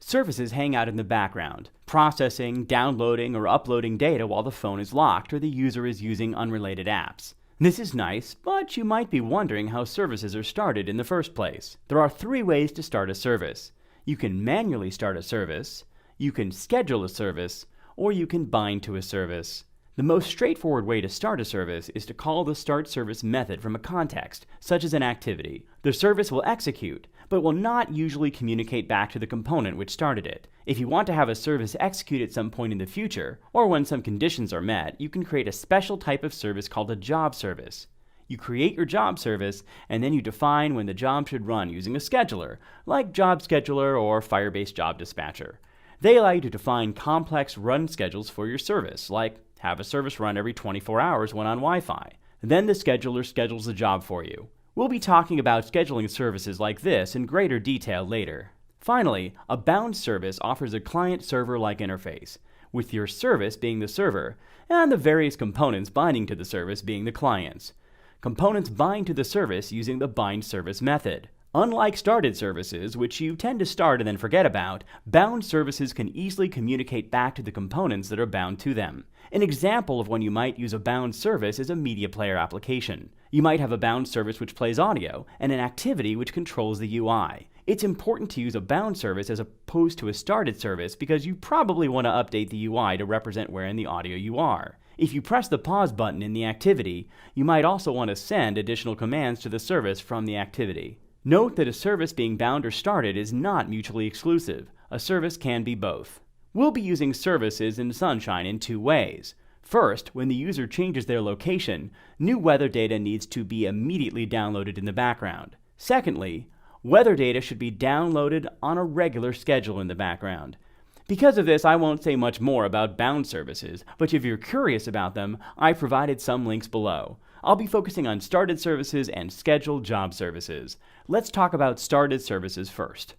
Services hang out in the background, processing, downloading, or uploading data while the phone is locked or the user is using unrelated apps. This is nice, but you might be wondering how services are started in the first place. There are 3 ways to start a service. You can manually start a service, you can schedule a service, or you can bind to a service. The most straightforward way to start a service is to call the start service method from a context, such as an activity. The service will execute, but will not usually communicate back to the component which started it. If you want to have a service execute at some point in the future, or when some conditions are met, you can create a special type of service called a job service. You create your job service, and then you define when the job should run using a scheduler, like Job Scheduler or Firebase Job Dispatcher. They allow you to define complex run schedules for your service, like have a service run every 24 hours when on Wi-Fi. Then the scheduler schedules the job for you. We'll be talking about scheduling services like this in greater detail later. Finally, a bound service offers a client-server-like interface, with your service being the server, and the various components binding to the service being the clients. Components bind to the service using the bind service method. Unlike started services, which you tend to start and then forget about, bound services can easily communicate back to the components that are bound to them. An example of when you might use a bound service is a media player application. You might have a bound service which plays audio, and an activity which controls the UI. It's important to use a bound service as opposed to a started service because you probably want to update the UI to represent where in the audio you are. If you press the pause button in the activity, you might also want to send additional commands to the service from the activity. Note that a service being bound or started is not mutually exclusive. A service can be both. We'll be using services in Sunshine in 2 ways. First, when the user changes their location, new weather data needs to be immediately downloaded in the background. Secondly, weather data should be downloaded on a regular schedule in the background. Because of this, I won't say much more about bound services, but if you're curious about them, I provided some links below. I'll be focusing on started services and scheduled job services. Let's talk about started services first.